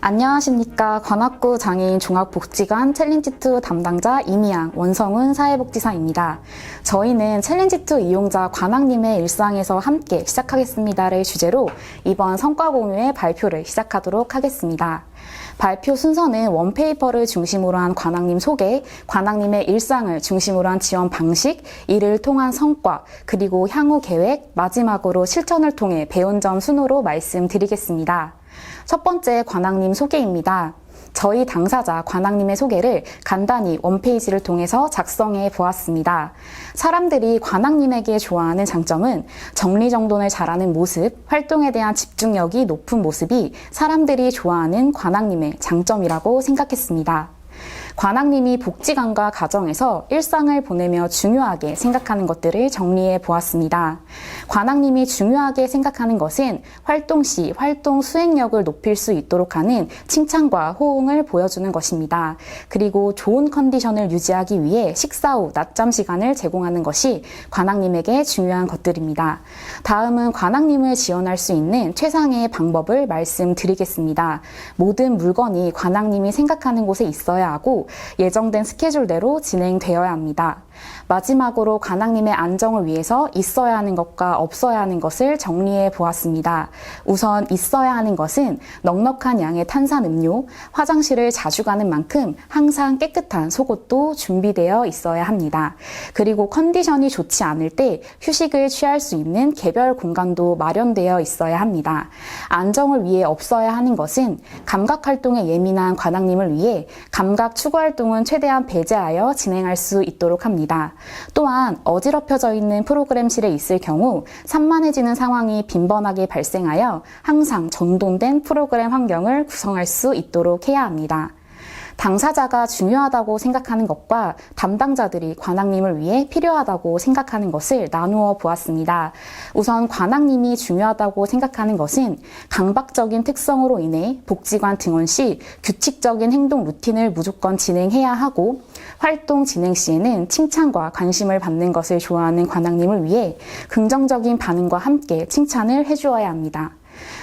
안녕하십니까. 관악구 장애인 종합복지관 챌린지2 담당자 이미양, 원성훈 사회복지사입니다. 저희는 챌린지2 이용자 관악님의 일상에서 함께 시작하겠습니다를 주제로 이번 성과 공유의 발표를 시작하도록 하겠습니다. 발표 순서는 원페이퍼를 중심으로 한 관악님 소개, 관악님의 일상을 중심으로 한 지원 방식, 이를 통한 성과, 그리고 향후 계획, 마지막으로 실천을 통해 배운 점 순으로 말씀드리겠습니다. 첫 번째 관악님 소개입니다. 저희 당사자 관악님의 소개를 간단히 원페이지를 통해서 작성해 보았습니다. 사람들이 관악님에게 좋아하는 장점은 정리정돈을 잘하는 모습, 활동에 대한 집중력이 높은 모습이 사람들이 좋아하는 관악님의 장점이라고 생각했습니다. 관악님이 복지관과 가정에서 일상을 보내며 중요하게 생각하는 것들을 정리해 보았습니다. 관악님이 중요하게 생각하는 것은 활동 시 활동 수행력을 높일 수 있도록 하는 칭찬과 호응을 보여주는 것입니다. 그리고 좋은 컨디션을 유지하기 위해 식사 후 낮잠 시간을 제공하는 것이 관악님에게 중요한 것들입니다. 다음은 관악님을 지원할 수 있는 최상의 방법을 말씀드리겠습니다. 모든 물건이 관악님이 생각하는 곳에 있어야 하고 예정된 스케줄대로 진행되어야 합니다. 마지막으로 관악님의 안정을 위해서 있어야 하는 것과 없어야 하는 것을 정리해 보았습니다. 우선 있어야 하는 것은 넉넉한 양의 탄산음료, 화장실을 자주 가는 만큼 항상 깨끗한 속옷도 준비되어 있어야 합니다. 그리고 컨디션이 좋지 않을 때 휴식을 취할 수 있는 개별 공간도 마련되어 있어야 합니다. 안정을 위해 없어야 하는 것은 감각 활동에 예민한 관악님을 위해 감각 추구 활동은 최대한 배제하여 진행할 수 있도록 합니다. 또한 어지럽혀져 있는 프로그램실에 있을 경우 산만해지는 상황이 빈번하게 발생하여 항상 정돈된 프로그램 환경을 구성할 수 있도록 해야 합니다. 당사자가 중요하다고 생각하는 것과 담당자들이 관악님을 위해 필요하다고 생각하는 것을 나누어 보았습니다. 우선 관악님이 중요하다고 생각하는 것은 강박적인 특성으로 인해 복지관 등원 시 규칙적인 행동 루틴을 무조건 진행해야 하고 활동 진행 시에는 칭찬과 관심을 받는 것을 좋아하는 관악님을 위해 긍정적인 반응과 함께 칭찬을 해주어야 합니다.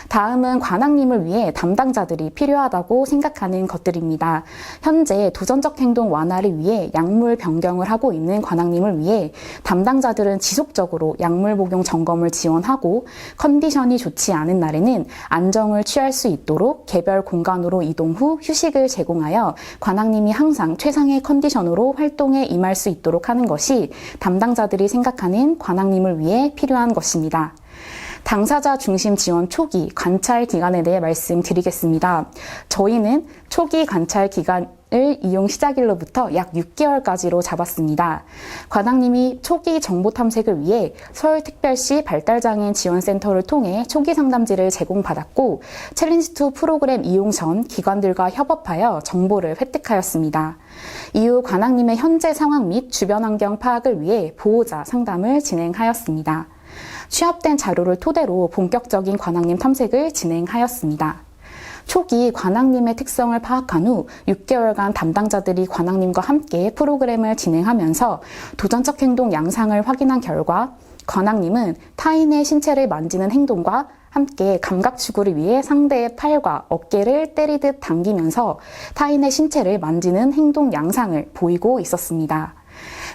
다음은 관악님을 위해 담당자들이 필요하다고 생각하는 것들입니다. 현재 도전적 행동 완화를 위해 약물 변경을 하고 있는 관악님을 위해 담당자들은 지속적으로 약물 복용 점검을 지원하고 컨디션이 좋지 않은 날에는 안정을 취할 수 있도록 개별 공간으로 이동 후 휴식을 제공하여 관악님이 항상 최상의 컨디션으로 활동에 임할 수 있도록 하는 것이 담당자들이 생각하는 관악님을 위해 필요한 것입니다. 당사자 중심 지원 초기 관찰 기간에 대해 말씀드리겠습니다. 저희는 초기 관찰 기간을 이용 시작일로부터 약 6개월까지로 잡았습니다. 관악님이 초기 정보 탐색을 위해 서울특별시 발달장애인 지원센터를 통해 초기 상담지를 제공받았고 챌린지2 프로그램 이용 전 기관들과 협업하여 정보를 획득하였습니다. 이후 관악님의 현재 상황 및 주변 환경 파악을 위해 보호자 상담을 진행하였습니다. 취합된 자료를 토대로 본격적인 관악님 탐색을 진행하였습니다. 초기 관악님의 특성을 파악한 후 6개월간 담당자들이 관악님과 함께 프로그램을 진행하면서 도전적 행동 양상을 확인한 결과 관악님은 타인의 신체를 만지는 행동과 함께 감각 추구를 위해 상대의 팔과 어깨를 때리듯 당기면서 타인의 신체를 만지는 행동 양상을 보이고 있었습니다.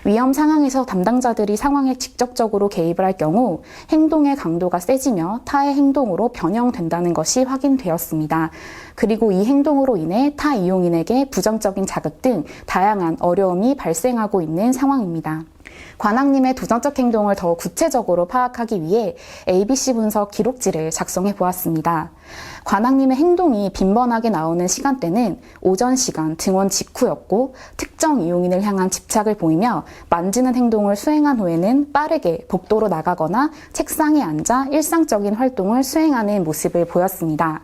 위험 상황에서 담당자들이 상황에 직접적으로 개입을 할 경우 행동의 강도가 세지며 타의 행동으로 변형된다는 것이 확인되었습니다. 그리고 이 행동으로 인해 타 이용인에게 부정적인 자극 등 다양한 어려움이 발생하고 있는 상황입니다. 관악님의 도전적 행동을 더 구체적으로 파악하기 위해 ABC 분석 기록지를 작성해 보았습니다. 관악님의 행동이 빈번하게 나오는 시간대는 오전 시간 등원 직후였고 특정 이용인을 향한 집착을 보이며 만지는 행동을 수행한 후에는 빠르게 복도로 나가거나 책상에 앉아 일상적인 활동을 수행하는 모습을 보였습니다.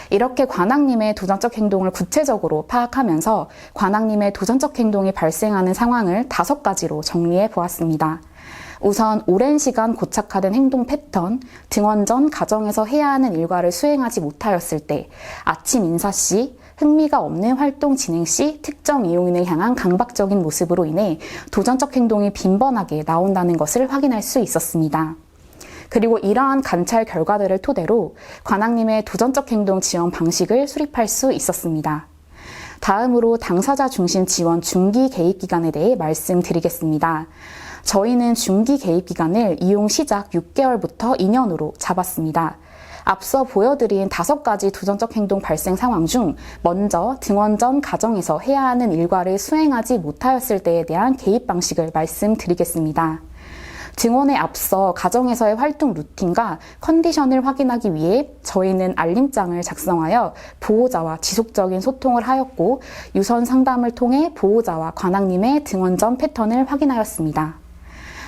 이렇게 관악님의 도전적 행동을 구체적으로 파악하면서 관악님의 도전적 행동이 발생하는 상황을 5가지로 정리해 보았습니다. 우선 오랜 시간 고착화된 행동 패턴, 등원 전 가정에서 해야 하는 일과를 수행하지 못하였을 때, 아침 인사 시, 흥미가 없는 활동 진행 시 특정 이용인을 향한 강박적인 모습으로 인해 도전적 행동이 빈번하게 나온다는 것을 확인할 수 있었습니다. 그리고 이러한 관찰 결과들을 토대로 관악님의 도전적 행동 지원 방식을 수립할 수 있었습니다. 다음으로 당사자 중심 지원 중기 개입 기간에 대해 말씀드리겠습니다. 저희는 중기 개입 기간을 이용 시작 6개월부터 2년으로 잡았습니다. 앞서 보여드린 5가지 도전적 행동 발생 상황 중 먼저 등원 전 가정에서 해야 하는 일과를 수행하지 못하였을 때에 대한 개입 방식을 말씀드리겠습니다. 등원에 앞서 가정에서의 활동 루틴과 컨디션을 확인하기 위해 저희는 알림장을 작성하여 보호자와 지속적인 소통을 하였고 유선 상담을 통해 보호자와 관악님의 등원 전 패턴을 확인하였습니다.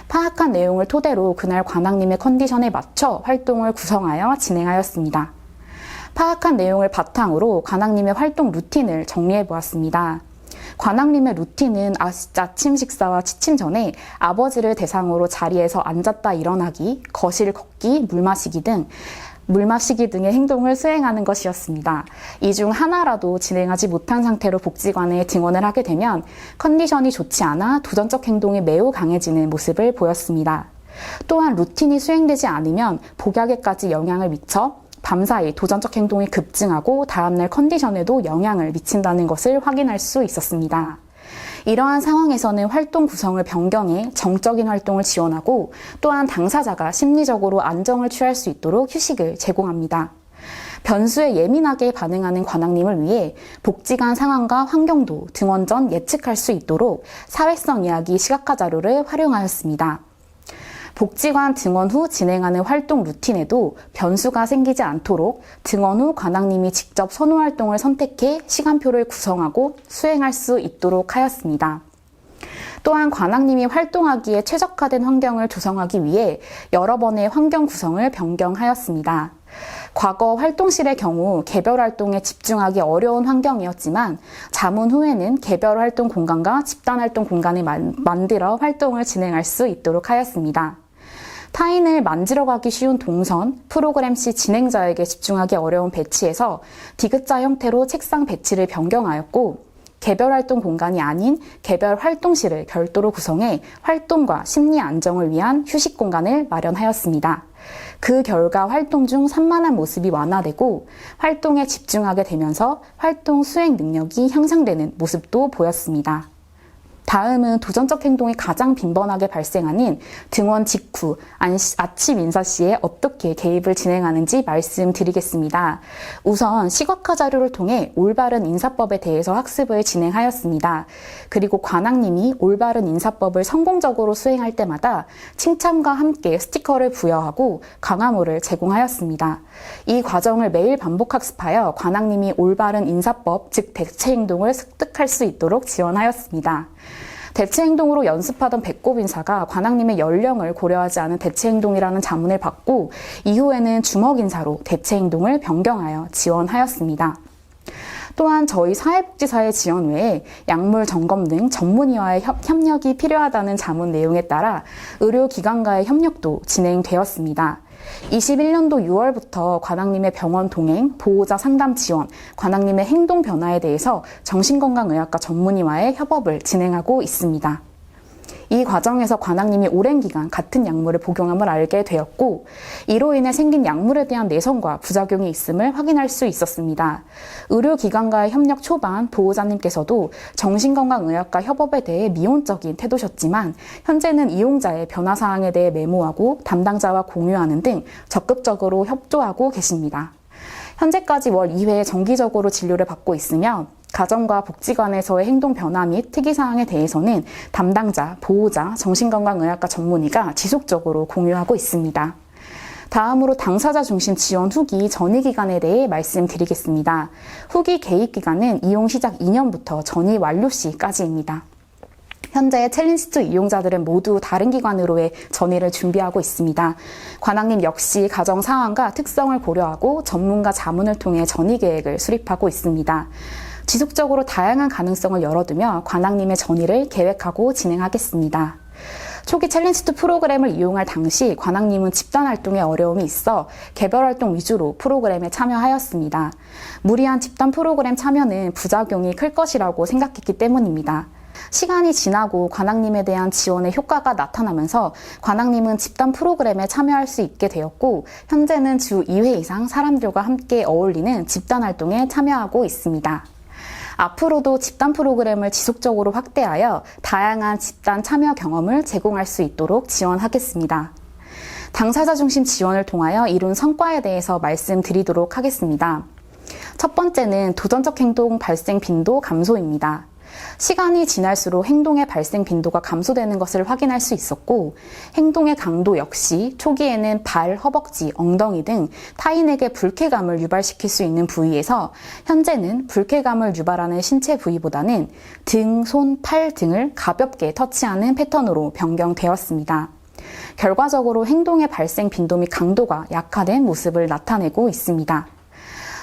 파악한 내용을 토대로 그날 관악님의 컨디션에 맞춰 활동을 구성하여 진행하였습니다. 파악한 내용을 바탕으로 관악님의 활동 루틴을 정리해 보았습니다. 관악님의 루틴은 아침 식사와 취침 전에 아버지를 대상으로 자리에서 앉았다 일어나기, 거실 걷기, 물 마시기 등의 행동을 수행하는 것이었습니다. 이 중 하나라도 진행하지 못한 상태로 복지관에 등원을 하게 되면 컨디션이 좋지 않아 도전적 행동이 매우 강해지는 모습을 보였습니다. 또한 루틴이 수행되지 않으면 복약에까지 영향을 미쳐 밤사이 도전적 행동이 급증하고 다음날 컨디션에도 영향을 미친다는 것을 확인할 수 있었습니다. 이러한 상황에서는 활동 구성을 변경해 정적인 활동을 지원하고 또한 당사자가 심리적으로 안정을 취할 수 있도록 휴식을 제공합니다. 변수에 예민하게 반응하는 관악님을 위해 복지관 상황과 환경도 등원 전 예측할 수 있도록 사회성 이야기 시각화 자료를 활용하였습니다. 복지관 등원 후 진행하는 활동 루틴에도 변수가 생기지 않도록 등원 후 관악님이 직접 선호 활동을 선택해 시간표를 구성하고 수행할 수 있도록 하였습니다. 또한 관악님이 활동하기에 최적화된 환경을 조성하기 위해 여러 번의 환경 구성을 변경하였습니다. 과거 활동실의 경우 개별 활동에 집중하기 어려운 환경이었지만 자문 후에는 개별 활동 공간과 집단 활동 공간을 만들어 활동을 진행할 수 있도록 하였습니다. 타인을 만지러 가기 쉬운 동선, 프로그램 C 진행자에게 집중하기 어려운 배치에서 디귿자 형태로 책상 배치를 변경하였고 개별 활동 공간이 아닌 개별 활동실을 별도로 구성해 활동과 심리 안정을 위한 휴식 공간을 마련하였습니다. 그 결과 활동 중 산만한 모습이 완화되고 활동에 집중하게 되면서 활동 수행 능력이 향상되는 모습도 보였습니다. 다음은 도전적 행동이 가장 빈번하게 발생하는 등원 직후 아침 인사 시에 어떻게 개입을 진행하는지 말씀드리겠습니다. 우선 시각화 자료를 통해 올바른 인사법에 대해서 학습을 진행하였습니다. 그리고 관악님이 올바른 인사법을 성공적으로 수행할 때마다 칭찬과 함께 스티커를 부여하고 강화물을 제공하였습니다. 이 과정을 매일 반복 학습하여 관악님이 올바른 인사법, 즉 대체 행동을 습득할 수 있도록 지원하였습니다. 대체 행동으로 연습하던 배꼽 인사가 관악님의 연령을 고려하지 않은 대체 행동이라는 자문을 받고 이후에는 주먹 인사로 대체 행동을 변경하여 지원하였습니다. 또한 저희 사회복지사의 지원 외에 약물 점검 등 전문의와의 협력이 필요하다는 자문 내용에 따라 의료기관과의 협력도 진행되었습니다. 21년도 6월부터 관악님의 병원 동행, 보호자 상담 지원, 관악님의 행동 변화에 대해서 정신건강의학과 전문의와의 협업을 진행하고 있습니다. 이 과정에서 관악님이 오랜 기간 같은 약물을 복용함을 알게 되었고 이로 인해 생긴 약물에 대한 내성과 부작용이 있음을 확인할 수 있었습니다. 의료기관과의 협력 초반 보호자님께서도 정신건강의학과 협업에 대해 미온적인 태도셨지만 현재는 이용자의 변화 사항에 대해 메모하고 담당자와 공유하는 등 적극적으로 협조하고 계십니다. 현재까지 월 2회 정기적으로 진료를 받고 있으며 가정과 복지관에서의 행동 변화 및 특이사항에 대해서는 담당자, 보호자, 정신건강의학과 전문의가 지속적으로 공유하고 있습니다. 다음으로 당사자 중심 지원 후기 전이 기간에 대해 말씀드리겠습니다. 후기 개입 기간은 이용 시작 2년부터 전이 완료 시까지입니다. 현재 챌린지2 이용자들은 모두 다른 기관으로의 전이를 준비하고 있습니다. 관악님 역시 가정 상황과 특성을 고려하고 전문가 자문을 통해 전이 계획을 수립하고 있습니다. 지속적으로 다양한 가능성을 열어두며 관악님의 전이를 계획하고 진행하겠습니다. 초기 챌린지2 프로그램을 이용할 당시 관악님은 집단활동에 어려움이 있어 개별활동 위주로 프로그램에 참여하였습니다. 무리한 집단 프로그램 참여는 부작용이 클 것이라고 생각했기 때문입니다. 시간이 지나고 관악님에 대한 지원의 효과가 나타나면서 관악님은 집단 프로그램에 참여할 수 있게 되었고, 현재는 주 2회 이상 사람들과 함께 어울리는 집단 활동에 참여하고 있습니다. 앞으로도 집단 프로그램을 지속적으로 확대하여 다양한 집단 참여 경험을 제공할 수 있도록 지원하겠습니다. 당사자 중심 지원을 통하여 이룬 성과에 대해서 말씀드리도록 하겠습니다. 첫 번째는 도전적 행동 발생 빈도 감소입니다. 시간이 지날수록 행동의 발생 빈도가 감소되는 것을 확인할 수 있었고, 행동의 강도 역시 초기에는 발, 허벅지, 엉덩이 등 타인에게 불쾌감을 유발시킬 수 있는 부위에서 현재는 불쾌감을 유발하는 신체 부위보다는 등, 손, 팔 등을 가볍게 터치하는 패턴으로 변경되었습니다. 결과적으로 행동의 발생 빈도 및 강도가 약화된 모습을 나타내고 있습니다.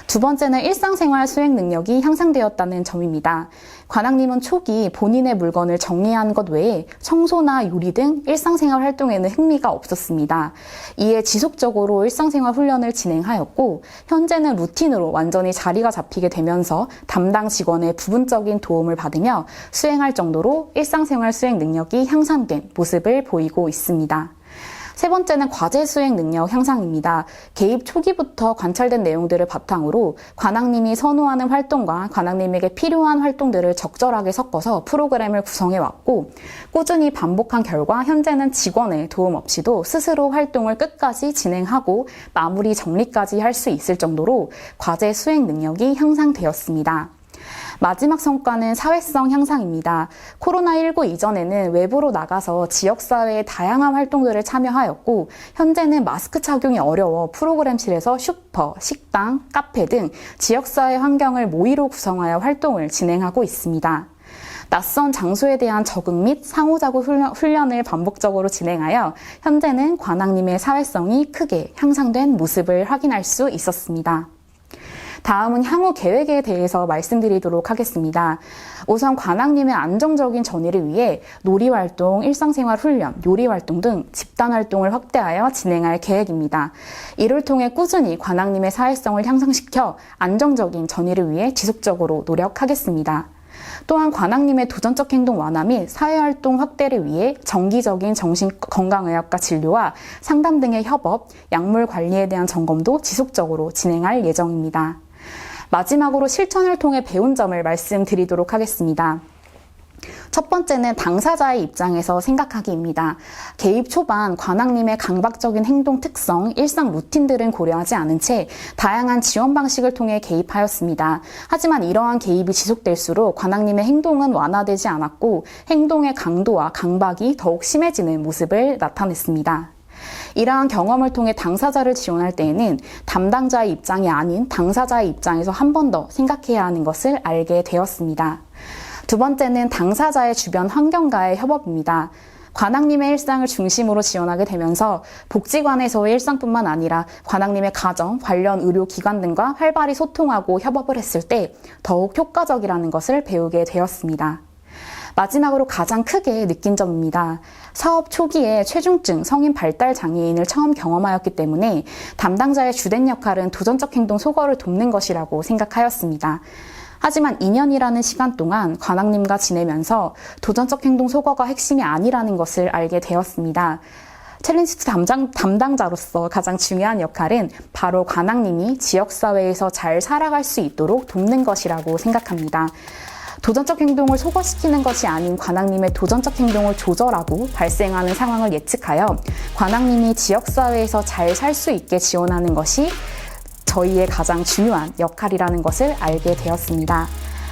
두 번째는 일상생활 수행 능력이 향상되었다는 점입니다. 관악님은 초기 본인의 물건을 정리하는 것 외에 청소나 요리 등 일상생활 활동에는 흥미가 없었습니다. 이에 지속적으로 일상생활 훈련을 진행하였고, 현재는 루틴으로 완전히 자리가 잡히게 되면서 담당 직원의 부분적인 도움을 받으며 수행할 정도로 일상생활 수행 능력이 향상된 모습을 보이고 있습니다. 세 번째는 과제 수행 능력 향상입니다. 개입 초기부터 관찰된 내용들을 바탕으로 관악님이 선호하는 활동과 관악님에게 필요한 활동들을 적절하게 섞어서 프로그램을 구성해왔고, 꾸준히 반복한 결과 현재는 직원의 도움 없이도 스스로 활동을 끝까지 진행하고 마무리 정리까지 할 수 있을 정도로 과제 수행 능력이 향상되었습니다. 마지막 성과는 사회성 향상입니다. 코로나19 이전에는 외부로 나가서 지역사회의 다양한 활동들을 참여하였고, 현재는 마스크 착용이 어려워 프로그램실에서 슈퍼, 식당, 카페 등 지역사회 환경을 모의로 구성하여 활동을 진행하고 있습니다. 낯선 장소에 대한 적응 및 상호작용 훈련을 반복적으로 진행하여 현재는 관악님의 사회성이 크게 향상된 모습을 확인할 수 있었습니다. 다음은 향후 계획에 대해서 말씀드리도록 하겠습니다. 우선 관악님의 안정적인 전이를 위해 놀이활동, 일상생활 훈련, 요리활동 등 집단활동을 확대하여 진행할 계획입니다. 이를 통해 꾸준히 관악님의 사회성을 향상시켜 안정적인 전이를 위해 지속적으로 노력하겠습니다. 또한 관악님의 도전적 행동 완화 및 사회활동 확대를 위해 정기적인 정신건강의학과 진료와 상담 등의 협업, 약물 관리에 대한 점검도 지속적으로 진행할 예정입니다. 마지막으로 실천을 통해 배운 점을 말씀드리도록 하겠습니다. 첫 번째는 당사자의 입장에서 생각하기입니다. 개입 초반 관악님의 강박적인 행동 특성, 일상 루틴들은 고려하지 않은 채 다양한 지원 방식을 통해 개입하였습니다. 하지만 이러한 개입이 지속될수록 관악님의 행동은 완화되지 않았고 행동의 강도와 강박이 더욱 심해지는 모습을 나타냈습니다. 이러한 경험을 통해 당사자를 지원할 때에는 담당자의 입장이 아닌 당사자의 입장에서 한 번 더 생각해야 하는 것을 알게 되었습니다. 두 번째는 당사자의 주변 환경과의 협업입니다. 관악님의 일상을 중심으로 지원하게 되면서 복지관에서의 일상뿐만 아니라 관악님의 가정, 관련 의료기관 등과 활발히 소통하고 협업을 했을 때 더욱 효과적이라는 것을 배우게 되었습니다. 마지막으로 가장 크게 느낀 점입니다. 사업 초기에 체중증, 성인 발달 장애인을 처음 경험하였기 때문에 담당자의 주된 역할은 도전적 행동 소거를 돕는 것이라고 생각하였습니다. 하지만 2년이라는 시간 동안 관악님과 지내면서 도전적 행동 소거가 핵심이 아니라는 것을 알게 되었습니다. 챌린지투 담당자로서 가장 중요한 역할은 바로 관악님이 지역사회에서 잘 살아갈 수 있도록 돕는 것이라고 생각합니다. 도전적 행동을 소거시키는 것이 아닌 관악님의 도전적 행동을 조절하고 발생하는 상황을 예측하여 관악님이 지역사회에서 잘 살 수 있게 지원하는 것이 저희의 가장 중요한 역할이라는 것을 알게 되었습니다.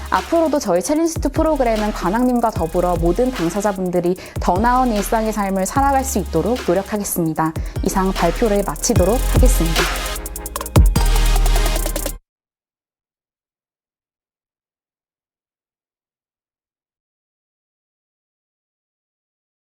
앞으로도 저희 챌린지투 프로그램은 관악님과 더불어 모든 당사자분들이 더 나은 일상의 삶을 살아갈 수 있도록 노력하겠습니다. 이상 발표를 마치도록 하겠습니다.